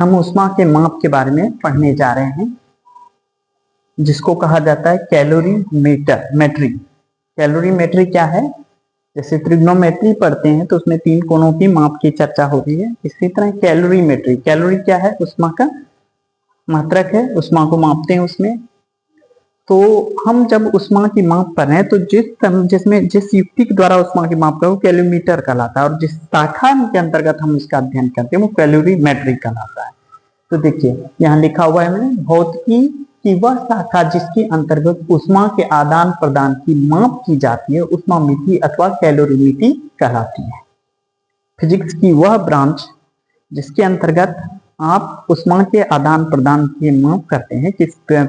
हम ऊष्मा के माप के बारे में पढ़ने जा रहे हैं, जिसको कहा जाता है कैलोरीमेट्री। कैलोरीमेट्री क्या है? जैसे त्रिग्नोमेट्री पढ़ते हैं तो उसमें 3 कोणों की माप की चर्चा होती है, इसी तरह कैलोरीमेट्री। कैलोरी क्या है? ऊष्मा का मात्रक है, ऊष्मा को मापते हैं उसमें। तो हम जब ऊष्मा की माप कर रहे हैं तो जिस युक्ति के द्वारा ऊष्मा की माप करो कैलोरीमीटर कहलाता है, और जिस शाखा के अंतर्गत हम इसका अध्ययन करते हैं वो कैलोरीमेट्री कहलाता है। तो देखिए यहाँ लिखा हुआ है मैंने, भौतिकी की वह शाखा जिसके अंतर्गत ऊष्मा के आदान प्रदान की माप की जाती है ऊष्मामिति अथवा कैलोरीमिति कहलाती है। फिजिक्स की वह ब्रांच जिसके अंतर्गत आप ऊष्मा के आदान प्रदान की माप करते हैं, किस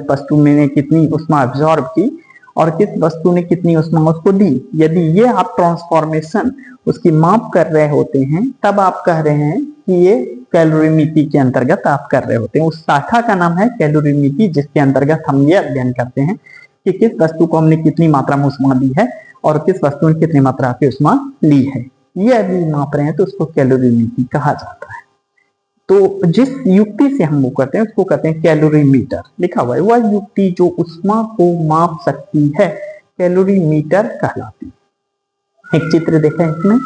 वस्तु में कितनी ऊष्मा एब्जॉर्ब की और किस वस्तु ने कितनी ऊष्मा उसको दी, यदि ये आप ट्रांसफॉर्मेशन उसकी माप कर रहे होते हैं तब आप कह रहे हैं कि ये कैलोरीमिति के अंतर्गत आप कर रहे होते हैं। उस शाखा का नाम है कैलोरीमिति, जिसके अंतर्गत हम ये अध्ययन करते हैं कि किस वस्तु को हमने कितनी मात्रा में ऊष्मा दी है और किस वस्तु ने कितनी मात्रा की ऊष्मा ली है। ये यदि माप रहे हैं तो उसको कैलोरीमिति कहा जाता है। तो जिस युक्ति से हम वो करते हैं उसको कहते हैं कैलोरीमीटर। लिखा हुआ है वह युक्ति जो ऊष्मा को माप सकती है कैलोरीमीटर कहलाती है। एक चित्र देखें इसमें,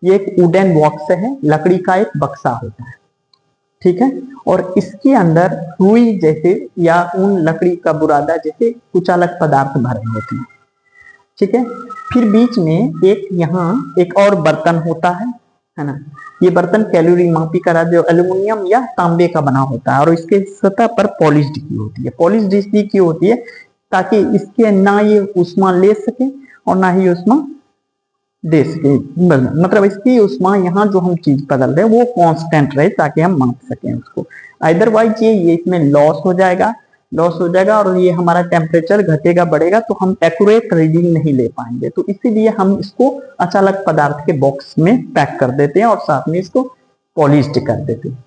ये एक वुडन बॉक्स है, लकड़ी का एक बक्सा होता है, ठीक है, और इसके अंदर रुई जैसे या ऊन लकड़ी का बुरादा जैसे कुछ अलग पदार्थ भरे होते हैं, ठीक है। फिर बीच में एक यहाँ एक और बर्तन होता है ना। ये बर्तन कैलोरी मापी करा जो एल्युमिनियम या तांबे का बना होता है और इसके सतह पर पॉलिश्ड की होती है। पॉलिश्ड इसलिए की होती है ताकि इसके ना ये ऊष्मा ले सके और ना ही ऊष्मा दे सके, मतलब इसकी ऊष्मा यहाँ जो हम चीज बदल रहे हैं वो कांस्टेंट रहे ताकि हम माप सकें उसको। अदरवाइज ये इसमें लॉस हो जाएगा और ये हमारा टेम्परेचर घटेगा बढ़ेगा तो हम एक्यूरेट रीडिंग नहीं ले पाएंगे। तो इसीलिए हम इसको अचालक पदार्थ के बॉक्स में पैक कर देते हैं और साथ में इसको पॉलिश्ड कर देते हैं।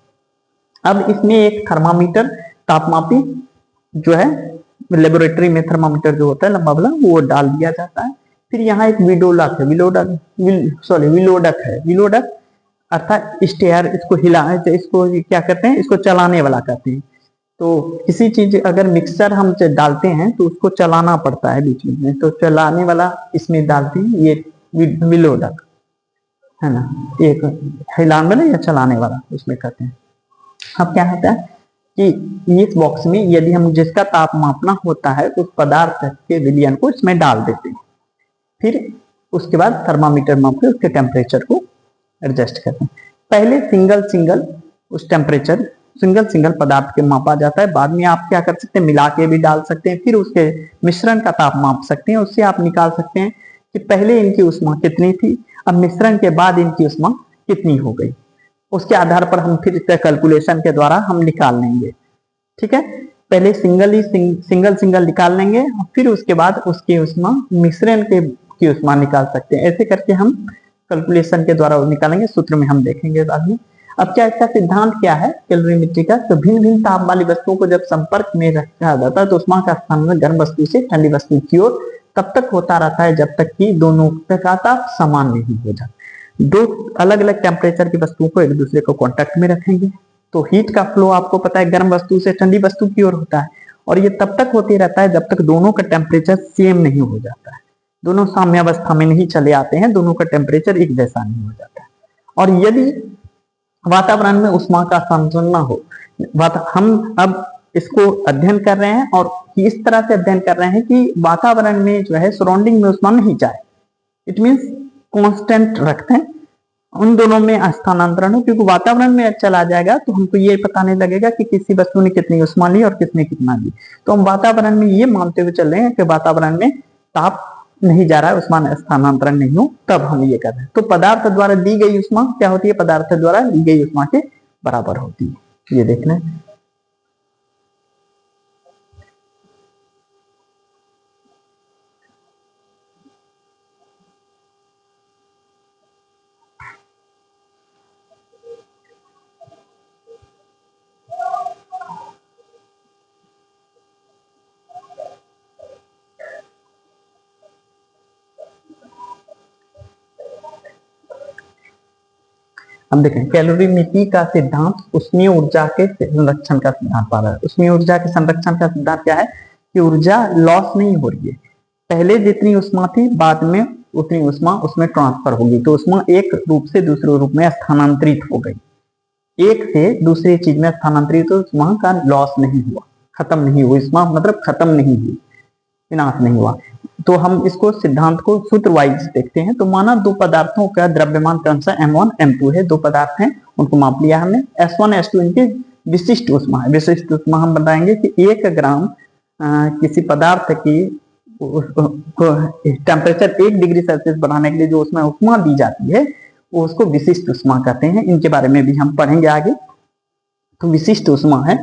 अब इसमें एक थर्मामीटर तापमापी जो है लेबोरेटरी में थर्मामीटर जो होता है लंबा वाला वो डाल दिया जाता है। फिर यहाँ एक विलोडक है, विलोडक अर्थात स्टेयर, इसको हिला इसको क्या कहते हैं, इसको चलाने वाला कहते हैं। तो किसी चीज अगर मिक्सचर हम डालते हैं तो उसको चलाना पड़ता है बीच में, तो चलाने वाला इसमें डालते हैं, ये विलोडक है ना, एक हिलाने वाला या चलाने वाला उसमें कहते हैं। अब क्या होता है कि इस बॉक्स में यदि हम जिसका ताप मापना होता है उस पदार्थ के विलयन को इसमें डाल देते हैं, फिर उसके बाद थर्मामीटर माप के उसके टेम्परेचर को एडजस्ट करते हैं। पहले सिंगल उस टेम्परेचर सिंगल पदार्थ के मापा जाता है, बाद में आप क्या कर सकते हैं मिला के भी डाल सकते हैं, फिर उसके मिश्रण का ताप माप सकते हैं। उससे आप निकाल सकते हैं कि पहले इनकी ऊष्मा कितनी थी, अब मिश्रण के बाद इनकी ऊष्मा कितनी हो गई। उसके आधार पर हम फिर कैलकुलेशन के द्वारा हम निकाल लेंगे, ठीक है। पहले सिंगल निकाल लेंगे और फिर उसके बाद उसकी ऊष्मा मिश्रण की ऊष्मा निकाल सकते हैं। ऐसे करके हम कैलकुलेशन के द्वारा निकालेंगे, सूत्र में हम देखेंगे बाद में। अब क्या इसका सिद्धांत क्या है कैलोरीमेट्री का, तो भिन्न भिन्न ताप वाली वस्तुओं को जब संपर्क में रखा जाता है तो ऊष्मा का स्थानांतरण गर्म वस्तु से ठंडी वस्तु की ओर तब तक होता रहता है जब तक कि दोनों का ताप समान नहीं हो जाता। दो अलग अलग टेम्परेचर की वस्तुओं को एक दूसरे को कांटेक्ट में रखेंगे तो हीट का फ्लो आपको पता है गर्म वस्तु से ठंडी वस्तु की ओर होता है, और ये तब तक होते रहता है जब तक दोनों का टेम्परेचर सेम नहीं हो जाता है, दोनों साम्यावस्था में नहीं चले आते हैं, दोनों का टेम्परेचर एक जैसा नहीं हो जाता है। और यदि वातावरण में ऊष्मा का संतुलन ना हो, हम अब इसको अध्ययन कर रहे हैं और इस तरह से अध्ययन कर रहे हैं कि वातावरण में जो है सराउंडिंग में ऊष्मा नहीं जाए, इट मीन्स कांस्टेंट रखते हैं, उन दोनों में स्थानांतरण हो, क्योंकि वातावरण में चला जाएगा तो हमको ये पता नहीं लगेगा कि किसी वस्तु ने कितनी ऊष्मा ली और किसने कितना ली। तो हम वातावरण में ये मानते हुए चल रहे हैं कि वातावरण में ताप नहीं जा रहा है, ऊष्मा स्थानांतरण नहीं हो, तब हम ये कर रहे हैं। तो पदार्थ द्वारा दी गई ऊष्मा क्या होती है, पदार्थ द्वारा दी गई ऊष्मा के बराबर होती है। ये देखना है। हम देखें कैलोरीमेट्री का सिद्धांत उष्मीय ऊर्जा के संरक्षण का सिद्धांत पा रहा है। उष्मीय ऊर्जा के संरक्षण का सिद्धांत क्या है कि ऊर्जा लॉस नहीं हो रही है, पहले जितनी उष्मा थी बाद में उतनी उष्मा उसमें ट्रांसफर होगी, तो उष्मा एक रूप से दूसरे रूप में स्थानांतरित हो गई, एक से दूसरी चीज में स्थानांतरित, तो उष्मा का लॉस नहीं हुआ, खत्म नहीं हुई, उष्मा मतलब खत्म नहीं हुई, विनाश नहीं हुआ। तो हम इसको सिद्धांत को सूत्र वाइज देखते हैं। तो माना दो पदार्थों का द्रव्यमान क्रमशः m1 m2 है, दो पदार्थ हैं उनको माप लिया हमने, s1 s2 इनके विशिष्ट उष्मा है। विशिष्ट उष्मा हम बताएंगे कि 1 ग्राम किसी पदार्थ की टेम्परेचर 1 डिग्री सेल्सियस बढ़ाने के लिए जो उसमें उष्मा दी जाती है वो उसको विशिष्ट उष्मा कहते हैं। इनके बारे में भी हम पढ़ेंगे आगे। तो विशिष्ट उष्मा है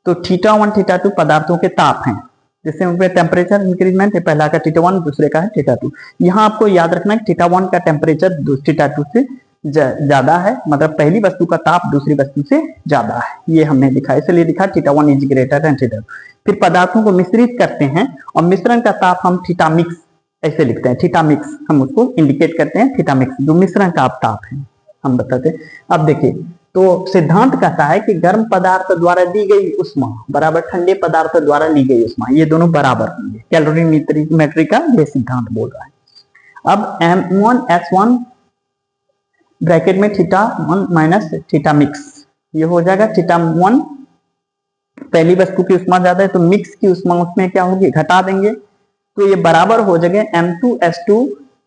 तो θ1 θ2 पदार्थों के ताप हैं, जिससे उनके टेम्परेचर इंक्रीजमेंट है, पहला का θ1 दूसरे का है θ2। यहाँ आपको याद रखना है θ1 का टेम्परेचर θ2 से ज्यादा है, मतलब पहली वस्तु का ताप दूसरी वस्तु से ज्यादा है, ये हमने लिखा, इसलिए लिखा θ1 इज ग्रेटर देन θ2। फिर पदार्थों को मिश्रित करते हैं और मिश्रण का ताप हम थीटा मिक्स ऐसे लिखते हैं, थीटा मिक्स हम उसको इंडिकेट करते हैं, थीटा मिक्स जो मिश्रण का ताप है हम बताते हैं। अब देखिए तो सिद्धांत कहता है कि गर्म पदार्थ द्वारा दी गई उष्मा बराबर ठंडे पदार्थ द्वारा ली गई उष्मा, ये दोनों बराबर होंगे। कैलोरीमेट्री का ये सिद्धांत बोल रहा है। अब m1s1 ब्रैकेट में θ1 माइनस थीटा मिक्स, ये हो जाएगा θ1 पहली वस्तु की उष्मा ज्यादा है तो मिक्स की उष्मा उसमें क्या होगी, घटा देंगे, तो ये बराबर हो जाएगा m2s2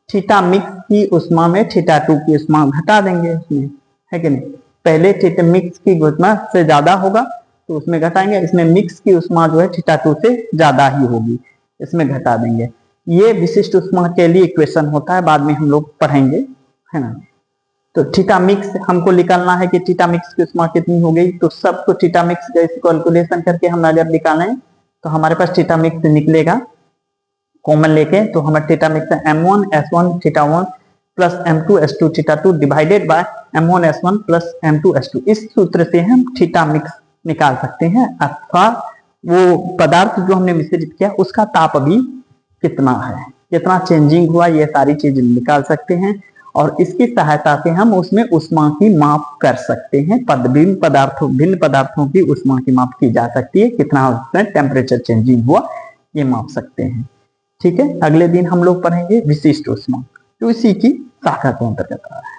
थीटा मिक्स की उष्मा में θ2 की उष्मा घटा देंगे इसमें, है कि नहीं। पहले थीटा मिक्स की उष्मा से ज्यादा होगा तो उसमें घटाएंगे, इसमें मिक्स की उष्मा जो है θ2 से ज्यादा ही होगी, इसमें घटा देंगे। ये विशिष्ट उष्मा के लिए इक्वेशन होता है, बाद में हम लोग पढ़ेंगे, है ना। तो थीटा मिक्स हमको निकालना है कि थीटा मिक्स की उष्मा कितनी हो गई, तो सबको थीटा मिक्स जैसे कैलकुलेशन करके हम अगर निकालें तो हमारे पास थीटा मिक्स निकलेगा कॉमन लेके, तो हमारे theta mix m1s1 θ1 plus m2s2 θ2 divided by m1s1 plus m2s2। इस सूत्र से हम थीटा मिक्स निकाल सकते हैं, अथवा वो पदार्थ जो हमने मिश्रित किया उसका ताप अभी कितना है, कितना चेंजिंग हुआ, ये सारी चीज निकाल सकते हैं। और इसकी सहायता से हम उसमें उष्मा की माप कर सकते हैं, भिन्न पदार्थों की उष्मा की माप की जा सकती है, कितना उसमें टेम्परेचर चेंजिंग हुआ ये माप सकते हैं। ठीक है, अगले दिन हम लोग पढ़ेंगे विशिष्ट उष्मा, तो इसी की शाखा के अंतर्गत आ रहा है।